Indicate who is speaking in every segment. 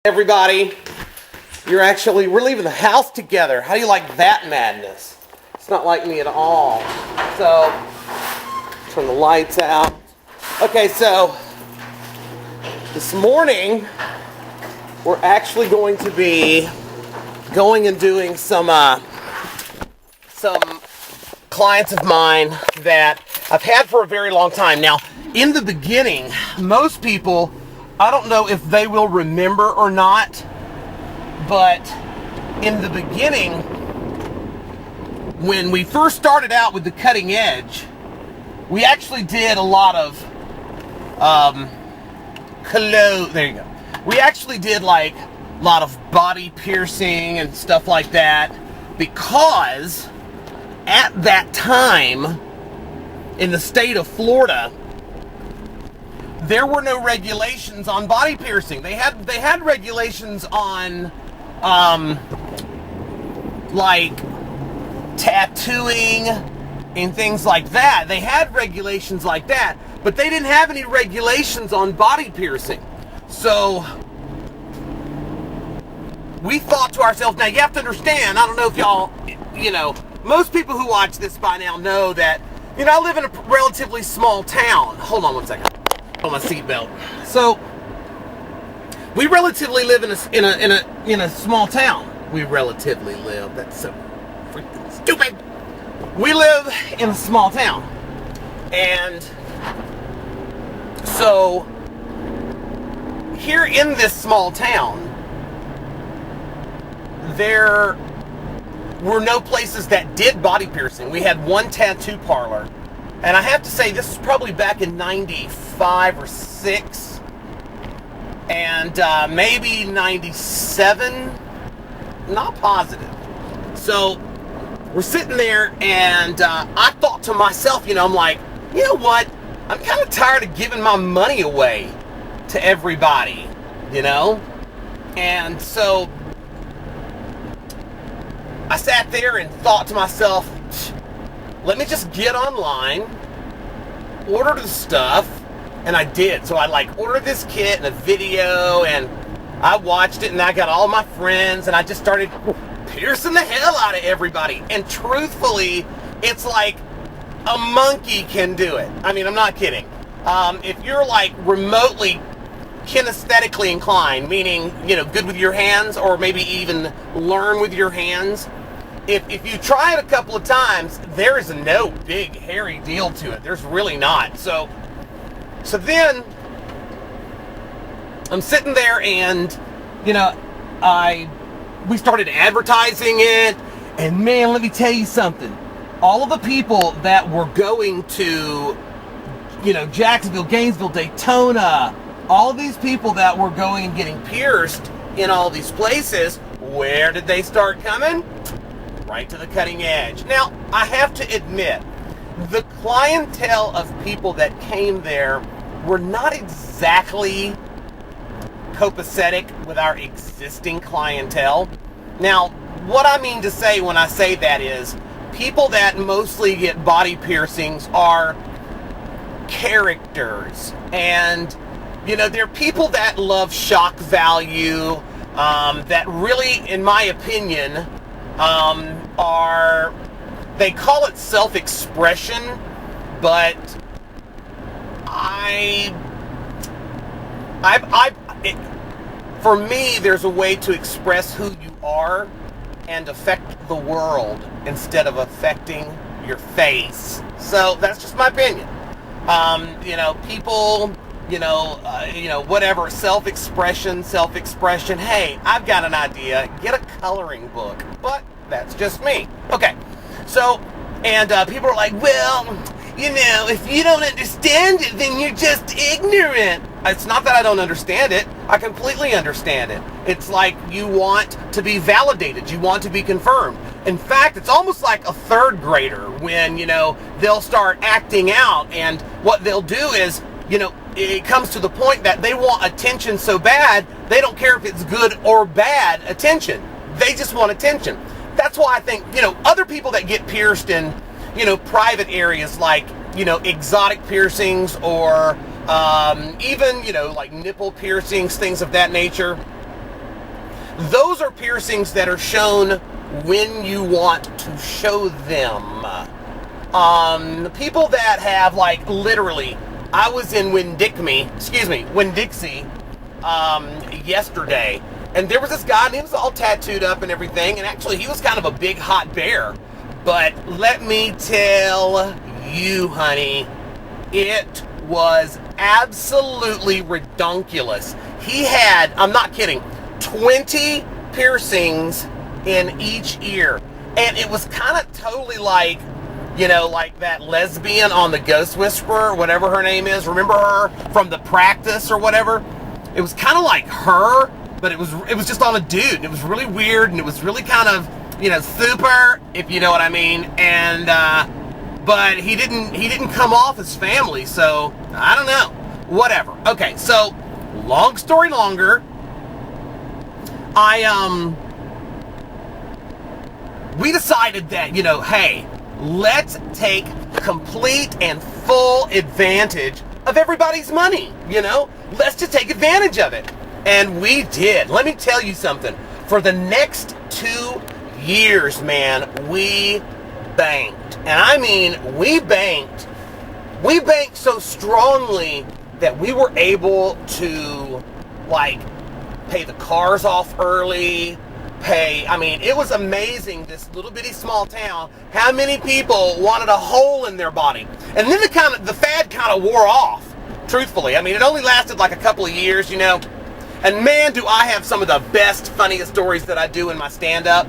Speaker 1: Everybody, we're leaving the house together. How do you like that madness? It's not like me at all. So, turn the lights out. Okay, so this morning we're actually going to be going and doing some clients of mine that I've had for a very long time. Now, in the beginning, most people, I don't know if they will remember or not, but in the beginning, when we first started out with the cutting edge, we actually did a lot of there you go. We actually did like a lot of body piercing and stuff like that, because at that time in the state of Florida, there were no regulations on body piercing. They had regulations on like tattooing and things like that. They had regulations like that, but they didn't have any regulations on body piercing. So we thought to ourselves, now you have to understand, I don't know if y'all, most people who watch this by now know that, I live in a relatively small town. Hold on one second. On my seatbelt. So we relatively live in a small town. We relatively live. That's so freaking stupid. We live in a small town, and so here in this small town, there were no places that did body piercing. We had one tattoo parlor. And I have to say, this is probably back in 95 or 6, and maybe 97, not positive. So we're sitting there, and I thought to myself, I'm like, you know what? I'm kind of tired of giving my money away to everybody, And so I sat there and thought to myself, let me just get online, order the stuff, and I did. So I ordered this kit and a video, and I watched it, and I got all my friends, and I just started piercing the hell out of everybody. And truthfully, it's like a monkey can do it. I mean, I'm not kidding. If you're remotely kinesthetically inclined, meaning, good with your hands, or maybe even learn with your hands, If you try it a couple of times, there is no big hairy deal to it. There's really not. So then I'm sitting there, and we started advertising it, and man, let me tell you something. All of the people that were going to Jacksonville, Gainesville, Daytona, all these people that were going and getting pierced in all these places, where did they start coming? Right to the cutting edge. Now, I have to admit, the clientele of people that came there were not exactly copacetic with our existing clientele. Now, what I mean to say when I say that is, people that mostly get body piercings are characters, and they're people that love shock value, that really, in my opinion, they call it self-expression, but for me, there's a way to express who you are and affect the world instead of affecting your face. So that's just my opinion. People, whatever, self-expression. Hey, I've got an idea. Get a coloring book. But that's just me. Okay. So, and people are like, well, if you don't understand it, then you're just ignorant. It's not that I don't understand it. I completely understand it. It's like you want to be validated. You want to be confirmed. In fact, it's almost like a third grader when, they'll start acting out, and what they'll do is, it comes to the point that they want attention so bad, they don't care if it's good or bad attention. They just want attention. That's why I think, other people that get pierced in, private areas like, exotic piercings, or even, like nipple piercings, things of that nature, Those are piercings that are shown when you want to show them. People that have, like, literally, I was in Winn-Dixie, yesterday, and there was this guy, and he was all tattooed up and everything, and actually he was kind of a big hot bear. But let me tell you, honey, it was absolutely redonkulous. He had, I'm not kidding, 20 piercings in each ear. And it was kind of totally like, you know, like that lesbian on The Ghost Whisperer, whatever her name is. Remember her from The Practice or whatever? It was kind of like her, but it was just on a dude. And it was really weird, and it was really kind of, you know, super, if you know what I mean. And but he didn't come off as family, so I don't know. Whatever. Okay, so long story longer, we decided that, you know, hey, let's take complete and full advantage of everybody's money, you know? Let's just take advantage of it. And we did. Let me tell you something. For the next 2 years, man, we banked. And I mean, we banked so strongly that we were able to, like, pay the cars off early, I mean, it was amazing, this little bitty small town, how many people wanted a hole in their body. And then the fad kind of wore off, truthfully. I mean, it only lasted like a couple of years, you know. And man, do I have some of the best, funniest stories that I do in my stand-up.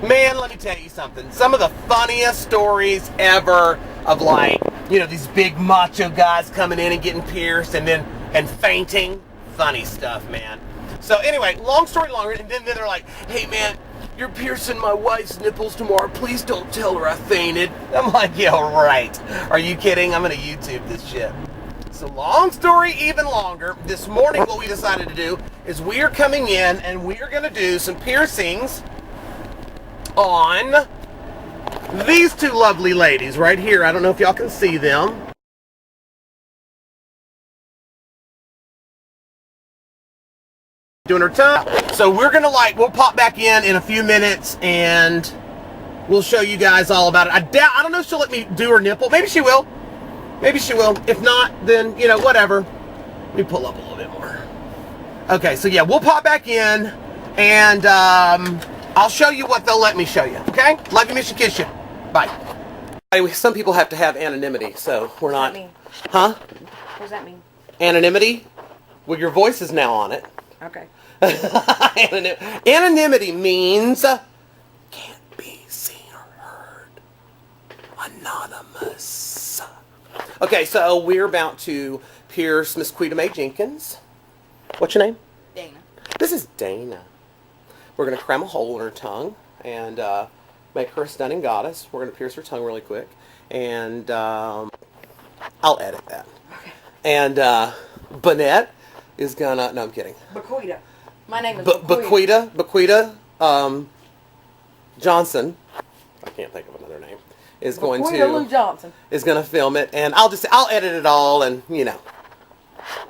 Speaker 1: Man, let me tell you something. Some of the funniest stories ever of, like, you know, these big macho guys coming in and getting pierced and fainting. Funny stuff, man. So anyway, long story longer, and then they're like, hey man, you're piercing my wife's nipples tomorrow. Please don't tell her I fainted. I'm like, yeah, right. Are you kidding? I'm going to YouTube this shit. So long story even longer, this morning what we decided to do is we are coming in and we are going to do some piercings on these two lovely ladies right here. I don't know if y'all can see them. Doing her tongue. So we're gonna, like, we'll pop back in a few minutes and we'll show you guys all about it. I don't know if she'll let me do her nipple. Maybe she will. Maybe she will. If not, then, you know, whatever. Let me pull up a little bit more. Okay, so yeah, we'll pop back in and I'll show you what they'll let me show you. Okay? Love you, miss you, kiss you. Bye. Anyway, some people have to have anonymity, so we're not.
Speaker 2: What does that mean?
Speaker 1: Huh?
Speaker 2: What does that mean?
Speaker 1: Anonymity? Well, your voice is now on it.
Speaker 2: Okay.
Speaker 1: Anonymity means can't be seen or heard. Anonymous. Okay, so we're about to pierce Miss Quita Mae Jenkins. What's your name?
Speaker 2: Dana.
Speaker 1: This is Dana. We're going to cram a hole in her tongue and make her a stunning goddess. We're going to pierce her tongue really quick. And I'll edit that.
Speaker 2: Okay.
Speaker 1: And Bonette is gonna, no, I'm kidding.
Speaker 2: Bequita. My name is
Speaker 1: Bequita Johnson. I can't think of another name. Is going
Speaker 2: Bequita Lou Johnson.
Speaker 1: Is going to film it, and I'll edit it all, and you know.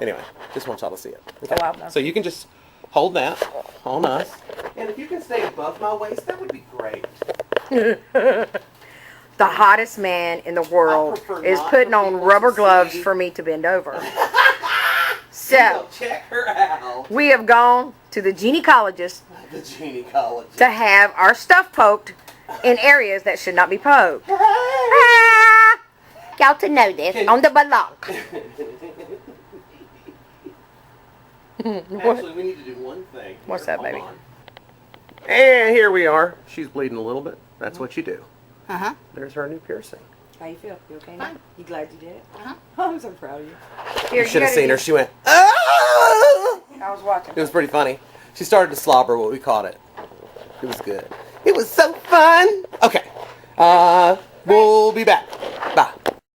Speaker 1: Anyway, just want y'all to see it. Okay?
Speaker 2: Oh, wow.
Speaker 1: So you can just hold that on us, and if you can stay above my waist, that would be great.
Speaker 2: The hottest man in the world is putting on rubber gloves for me to bend over. So,
Speaker 1: check her out.
Speaker 2: we have gone to the gynecologist
Speaker 1: The gynecologist.
Speaker 2: to have our stuff poked in areas that should not be poked. Ah, got to know this on the block.
Speaker 1: Actually, we need to do one thing.
Speaker 2: What's that, baby?
Speaker 1: On. And here we are. She's bleeding a little bit. That's what you do.
Speaker 2: Uh-huh.
Speaker 1: There's her new piercing.
Speaker 2: How you feel? You okay now?
Speaker 3: Fine.
Speaker 2: You glad you did it?
Speaker 3: Uh-huh.
Speaker 2: I'm so proud of you. Here,
Speaker 1: You should have
Speaker 2: gotta
Speaker 1: seen her.
Speaker 2: do-
Speaker 1: She went, ah!
Speaker 2: I was watching.
Speaker 1: It was pretty funny. She started to slobber, but we caught it. It was good. It was so fun. Okay. We'll be back. Bye.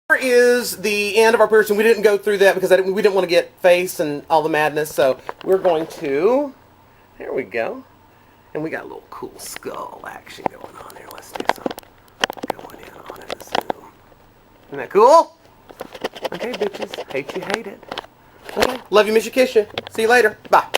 Speaker 1: Here is the end of our piercing. We didn't go through that because we didn't want to get face and all the madness. So we're going to, there we go. And we got a little cool skull action going on here. Let's do some going in on it and zoom. Isn't that cool? Okay, bitches. Hate you, hate it. Okay. Love you, miss you, kiss you. See you later. Bye.